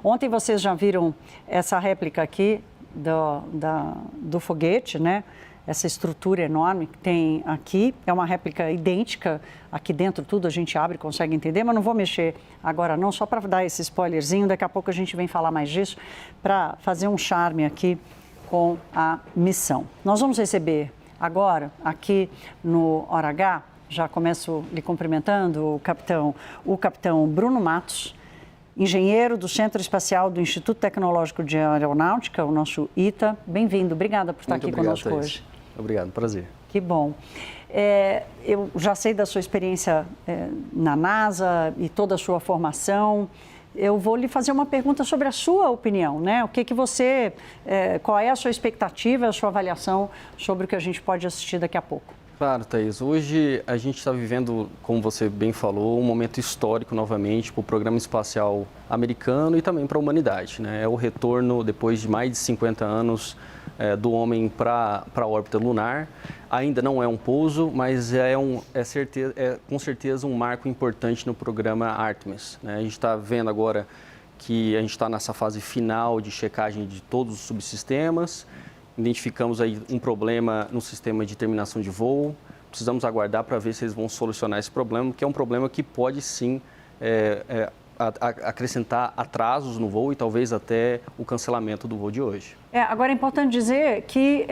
Ontem vocês já viram essa réplica aqui do foguete, né? Essa estrutura enorme que tem aqui. É uma réplica idêntica. Aqui dentro tudo a gente abre, consegue entender, mas não vou mexer agora não, só para dar esse spoilerzinho. Daqui a pouco a gente vem falar mais disso, para fazer um charme aqui com a missão. Nós vamos receber agora, aqui no Hora H, já começo lhe cumprimentando, o capitão Bruno Matos, engenheiro do Centro Espacial do Instituto Tecnológico de Aeronáutica, o nosso ITA. Bem-vindo, obrigada por estar aqui conosco hoje. Obrigado, prazer. Que bom. Eu já sei da sua experiência na NASA e toda a sua formação. Eu vou lhe fazer uma pergunta sobre a sua opinião, né? Qual é a sua expectativa, a sua avaliação sobre o que a gente pode assistir daqui a pouco? Claro, Thaís. Hoje a gente está vivendo, como você bem falou, um momento histórico novamente para o programa espacial americano e também para a humanidade, né? É o retorno, depois de mais de 50 anos, do homem para a órbita lunar. Ainda não é um pouso, mas é com certeza um marco importante no programa Artemis, né? A gente está vendo agora que a gente está nessa fase final de checagem de todos os subsistemas. Identificamos aí um problema no sistema de terminação de voo. Precisamos aguardar para ver se eles vão solucionar esse problema, que é um problema que pode sim acrescentar atrasos no voo e talvez até o cancelamento do voo de hoje. Agora é importante dizer que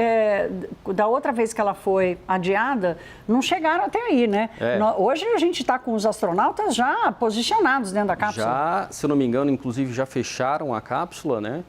da outra vez que ela foi adiada, não chegaram até aí, né? Hoje a gente está com os astronautas já posicionados dentro da cápsula. Já, se eu não me engano, inclusive já fecharam a cápsula, né?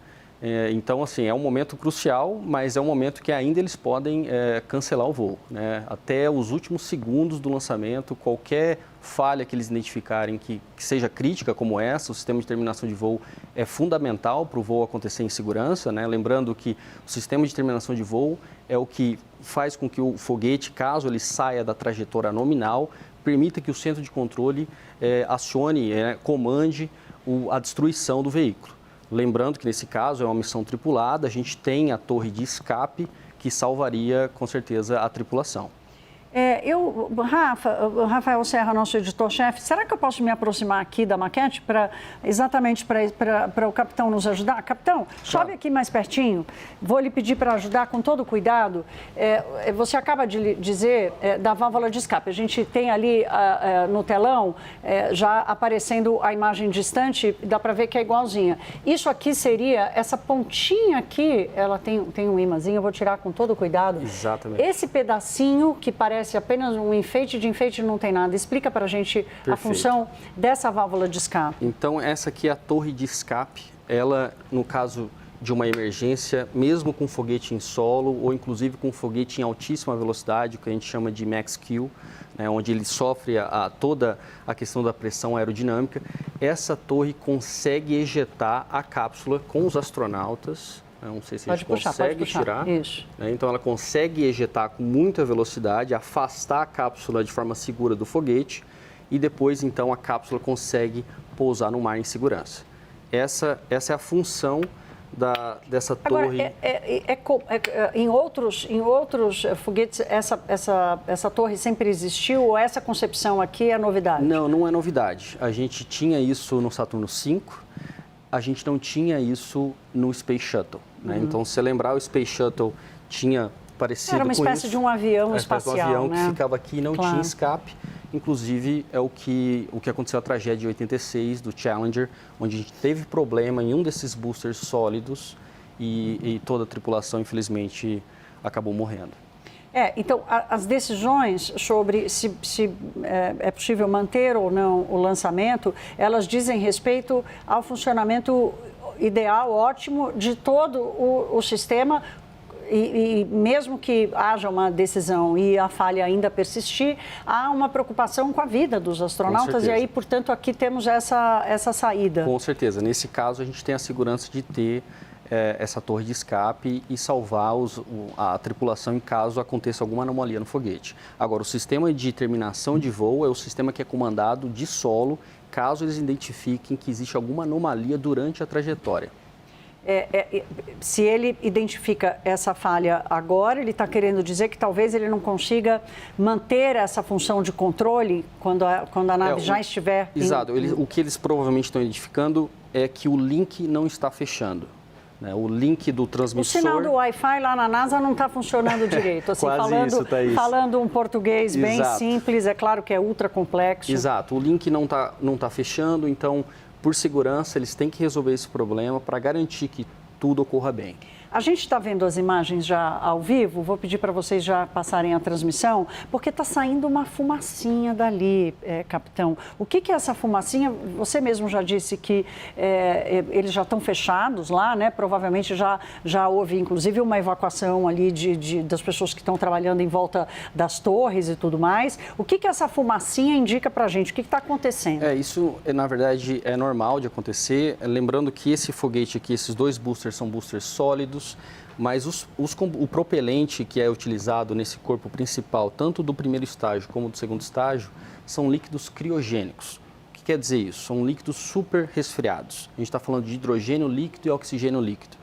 Então, assim, é um momento crucial, mas é um momento que ainda eles podem cancelar o voo, né? Até os últimos segundos do lançamento, qualquer falha que eles identificarem que seja crítica como essa, o sistema de terminação de voo é fundamental para o voo acontecer em segurança, né? Lembrando que o sistema de terminação de voo é o que faz com que o foguete, caso ele saia da trajetória nominal, permita que o centro de controle acione, comande a destruição do veículo. Lembrando que, nesse caso, é uma missão tripulada, a gente tem a torre de escape que salvaria, com certeza, a tripulação. Rafael Serra, nosso editor-chefe, será que eu posso me aproximar aqui da maquete exatamente para o capitão nos ajudar? Capitão, sobe aqui mais pertinho, vou lhe pedir para ajudar com todo cuidado. Você acaba de dizer da válvula de escape. A gente tem ali no telão já aparecendo a imagem distante, dá para ver que é igualzinha. Isso aqui seria, essa pontinha aqui, ela tem um imãzinho, eu vou tirar com todo cuidado. Exatamente. Esse pedacinho que parece apenas um enfeite, de enfeite não tem nada. Explica para a gente a função dessa válvula de escape. Então, essa aqui é a torre de escape. Ela, no caso de uma emergência, mesmo com foguete em solo ou inclusive com foguete em altíssima velocidade, o que a gente chama de max Q, né, onde ele sofre toda a questão da pressão aerodinâmica, essa torre consegue ejetar a cápsula com os astronautas. Não sei se a gente consegue tirar. Isso. Né? Então, ela consegue ejetar com muita velocidade, afastar a cápsula de forma segura do foguete e depois, então, a cápsula consegue pousar no mar em segurança. Essa é a função dessa torre. Agora, em outros foguetes, essa torre sempre existiu ou essa concepção aqui é novidade? Não é novidade. A gente tinha isso no Saturno V. A gente não tinha isso no Space Shuttle, né? Então, se você lembrar, o Space Shuttle tinha parecido com isso. Era uma espécie de um avião espacial, um avião, né? Que ficava aqui e não tinha escape. Inclusive, é o que aconteceu a tragédia de 86 do Challenger, onde a gente teve problema em um desses boosters sólidos e toda a tripulação, infelizmente, acabou morrendo. Então, as decisões sobre se é possível manter ou não o lançamento, elas dizem respeito ao funcionamento ideal, ótimo, de todo o sistema. E mesmo que haja uma decisão e a falha ainda persistir, há uma preocupação com a vida dos astronautas e aí, portanto, aqui temos essa saída. Com certeza. Nesse caso, a gente tem a segurança de ter essa torre de escape e salvar a tripulação em caso aconteça alguma anomalia no foguete. Agora, o sistema de terminação de voo é o sistema que é comandado de solo, caso eles identifiquem que existe alguma anomalia durante a trajetória. Se ele identifica essa falha agora, ele está querendo dizer que talvez ele não consiga manter essa função de controle quando a nave já estiver... Exato. O que eles provavelmente estão identificando é que o link não está fechando. Né? O link do transmissor... O sinal do Wi-Fi lá na NASA não está funcionando direito. Assim, falando um português bem simples, é claro que é ultra complexo. Exato. O link não tá fechando, então, por segurança, eles têm que resolver esse problema para garantir que tudo ocorra bem. A gente está vendo as imagens já ao vivo, vou pedir para vocês já passarem a transmissão, porque está saindo uma fumacinha dali, capitão. O que é essa fumacinha? Você mesmo já disse que eles já estão fechados lá, né? Provavelmente já houve, inclusive, uma evacuação ali das pessoas que estão trabalhando em volta das torres e tudo mais. O que essa fumacinha indica para a gente? O que está acontecendo? Isso, na verdade, é normal de acontecer. Lembrando que esse foguete aqui, esses 2 boosters são boosters sólidos, mas o propelente que é utilizado nesse corpo principal, tanto do primeiro estágio como do segundo estágio, são líquidos criogênicos. O que quer dizer isso? São líquidos super resfriados. A gente está falando de hidrogênio líquido e oxigênio líquido.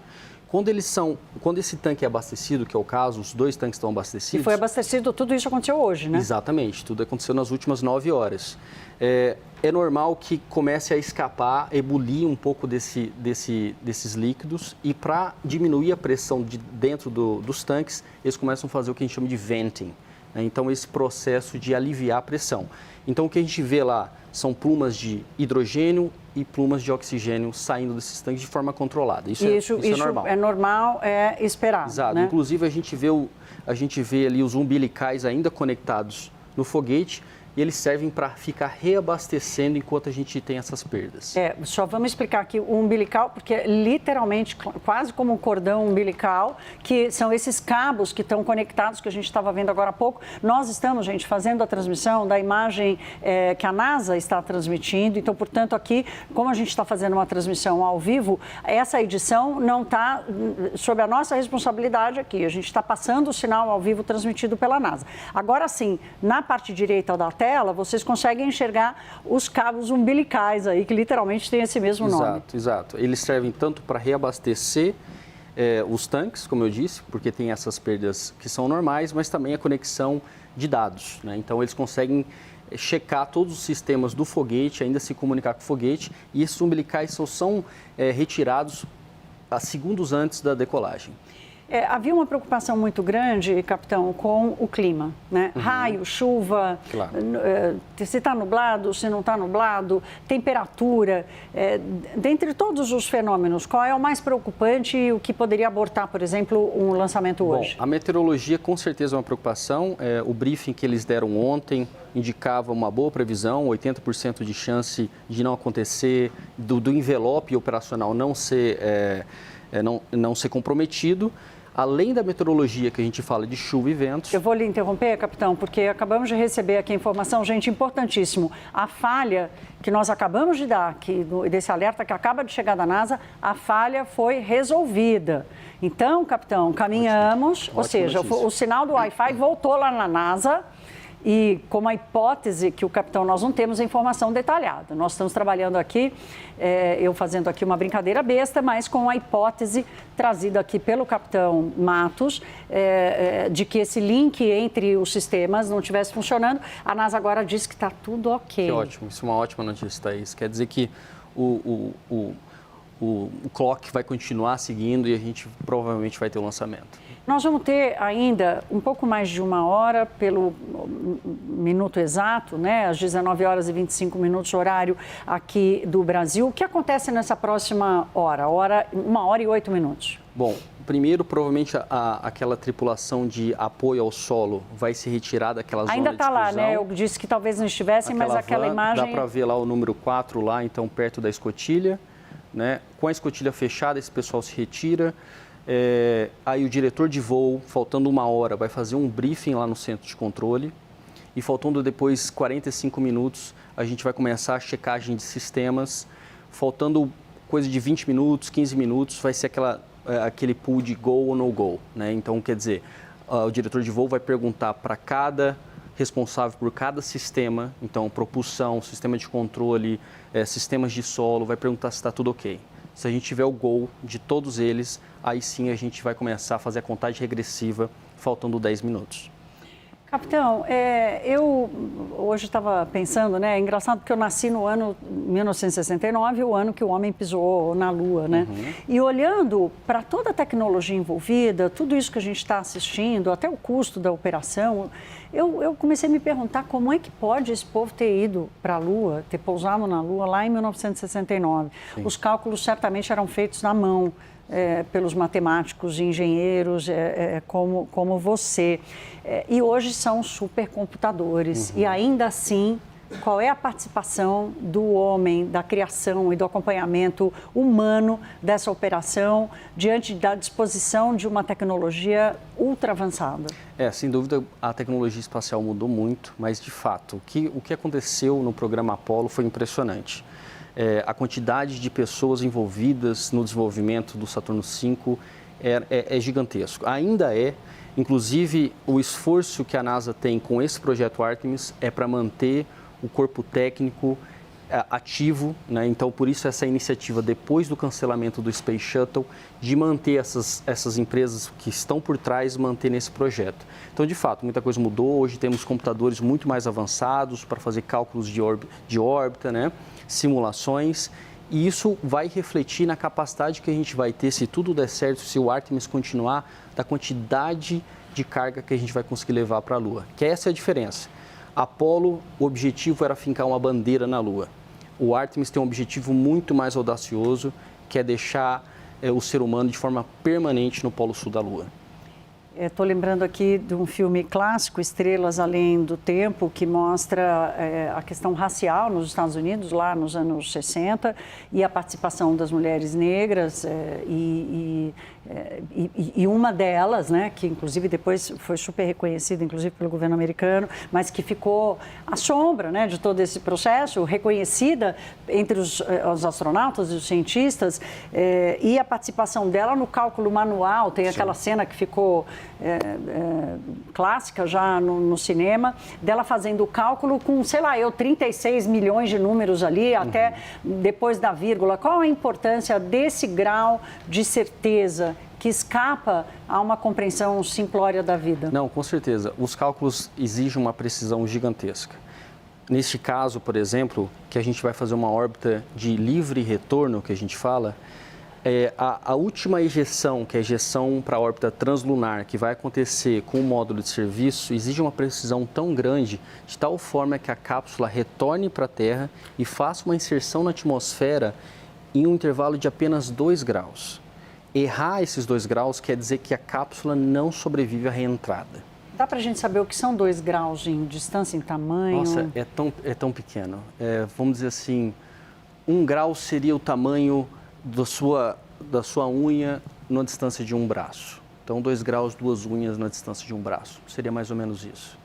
Quando esse tanque é abastecido, que é o caso, os 2 tanques estão abastecidos... E foi abastecido, tudo isso aconteceu hoje, né? Exatamente, tudo aconteceu nas últimas 9 horas. É normal que comece a escapar, ebulir um pouco desses líquidos e para diminuir a pressão de dentro dos tanques, eles começam a fazer o que a gente chama de venting. Né? Então, esse processo de aliviar a pressão. Então, o que a gente vê lá são plumas de hidrogênio e plumas de oxigênio saindo desses tanques de forma controlada. Isso é normal. É normal, é esperado. Exato. Né? Inclusive, a gente vê ali os umbilicais ainda conectados no foguete e eles servem para ficar reabastecendo enquanto a gente tem essas perdas. Só vamos explicar aqui o umbilical, porque é literalmente quase como um cordão umbilical, que são esses cabos que estão conectados, que a gente estava vendo agora há pouco. Nós estamos, gente, fazendo a transmissão da imagem que a NASA está transmitindo, então, portanto, aqui, como a gente está fazendo uma transmissão ao vivo, essa edição não está sob a nossa responsabilidade aqui, a gente está passando o sinal ao vivo transmitido pela NASA. Agora sim, na parte direita da tela, vocês conseguem enxergar os cabos umbilicais aí, que literalmente tem esse mesmo nome. Exato. Eles servem tanto para reabastecer os tanques, como eu disse, porque tem essas perdas que são normais, mas também a conexão de dados. Né? Então, eles conseguem checar todos os sistemas do foguete, ainda se comunicar com o foguete, e esses umbilicais só são retirados a segundos antes da decolagem. Havia uma preocupação muito grande, capitão, com o clima, né? Raio, chuva, claro. Se está nublado, se não está nublado, temperatura. Dentre todos os fenômenos, qual é o mais preocupante e o que poderia abortar, por exemplo, um lançamento hoje? Bom, a meteorologia com certeza é uma preocupação. O briefing que eles deram ontem indicava uma boa previsão, 80% de chance de não acontecer, do envelope operacional não ser comprometido. Além da meteorologia que a gente fala de chuva e ventos... Eu vou lhe interromper, capitão, porque acabamos de receber aqui a informação, gente, importantíssimo. A falha que nós acabamos de dar, desse alerta que acaba de chegar da NASA, a falha foi resolvida. Então, capitão, caminhamos, ou seja, o sinal do Wi-Fi voltou lá na NASA. E como a hipótese que o capitão, nós não temos a informação detalhada. Nós estamos trabalhando aqui, eu fazendo aqui uma brincadeira besta, mas com a hipótese trazida aqui pelo capitão Matos, de que esse link entre os sistemas não estivesse funcionando. A NASA agora diz que está tudo ok. Que ótimo, isso é uma ótima notícia, Thaís. Quer dizer que o clock vai continuar seguindo e a gente provavelmente vai ter o lançamento. Nós vamos ter ainda um pouco mais de 1 hora, pelo minuto exato, né? Às 19 horas e 25 minutos, horário aqui do Brasil. O que acontece nessa próxima hora? 1 hora e 8 minutos. Bom, primeiro, provavelmente, aquela tripulação de apoio ao solo vai se retirar daquela zona de Ainda está lá, né? Eu disse que talvez não estivessem, mas aquela imagem... Dá para ver lá o número 4 lá, então, perto da escotilha. Né? Com a escotilha fechada, esse pessoal se retira. Aí o diretor de voo, faltando 1 hora, vai fazer um briefing lá no centro de controle e faltando depois 45 minutos, a gente vai começar a checagem de sistemas. Faltando coisa de 20 minutos, 15 minutos, vai ser aquele pool de go ou no go. Né? Então, quer dizer, o diretor de voo vai perguntar para cada responsável por cada sistema, então propulsão, sistema de controle, sistemas de solo, vai perguntar se está tudo ok. Se a gente tiver o gol de todos eles, aí sim a gente vai começar a fazer a contagem regressiva, faltando 10 minutos. Capitão, eu hoje estava pensando, né? É engraçado porque eu nasci no ano 1969, o ano que o homem pisou na Lua, né? E olhando para toda a tecnologia envolvida, tudo isso que a gente está assistindo, até o custo da operação, eu comecei a me perguntar como é que pode esse povo ter ido para a Lua, ter pousado na Lua lá em 1969. Sim. Os cálculos certamente eram feitos na mão. Pelos matemáticos e engenheiros como você. E hoje são supercomputadores. E ainda assim, qual é a participação do homem, da criação e do acompanhamento humano dessa operação diante da disposição de uma tecnologia ultra avançada? Sem dúvida, a tecnologia espacial mudou muito, mas, de fato, o que aconteceu no programa Apollo foi impressionante. A quantidade de pessoas envolvidas no desenvolvimento do Saturno V é gigantesco. Ainda inclusive, o esforço que a NASA tem com esse projeto Artemis é para manter o corpo técnico ativo, né? Então, por isso essa iniciativa, depois do cancelamento do Space Shuttle, de manter essas empresas que estão por trás, manter nesse projeto. Então, de fato, muita coisa mudou. Hoje temos computadores muito mais avançados para fazer cálculos de órbita, né? Simulações, e isso vai refletir na capacidade que a gente vai ter, se tudo der certo, se o Artemis continuar, da quantidade de carga que a gente vai conseguir levar para a Lua. Que essa é a diferença. Apollo, o objetivo era fincar uma bandeira na Lua. O Artemis tem um objetivo muito mais audacioso, que é deixar o ser humano de forma permanente no Polo Sul da Lua. Estou lembrando aqui de um filme clássico, Estrelas Além do Tempo, que mostra a questão racial nos Estados Unidos, lá nos anos 60, e a participação das mulheres negras, e uma delas, né, que inclusive depois foi super reconhecida, inclusive pelo governo americano, mas que ficou à sombra, né, de todo esse processo, reconhecida entre os astronautas e os cientistas, e a participação dela no cálculo manual, tem aquela cena que ficou clássica já no cinema, dela fazendo o cálculo com, 36 milhões de números ali, até depois da vírgula. Qual a importância desse grau de certeza que escapa a uma compreensão simplória da vida? Não, com certeza. Os cálculos exigem uma precisão gigantesca. Neste caso, por exemplo, que a gente vai fazer uma órbita de livre retorno, que a gente fala, a última ejeção, que é a ejeção para a órbita translunar, que vai acontecer com o módulo de serviço, exige uma precisão tão grande, de tal forma que a cápsula retorne para a Terra e faça uma inserção na atmosfera em um intervalo de apenas 2 graus. Errar esses 2 graus quer dizer que a cápsula não sobrevive à reentrada. Dá para a gente saber o que são 2 graus em distância, em tamanho? Nossa, é tão pequeno. Vamos dizer assim, 1 grau seria o tamanho da sua unha na distância de um braço. Então, 2 graus, 2 unhas na distância de um braço. Seria mais ou menos isso.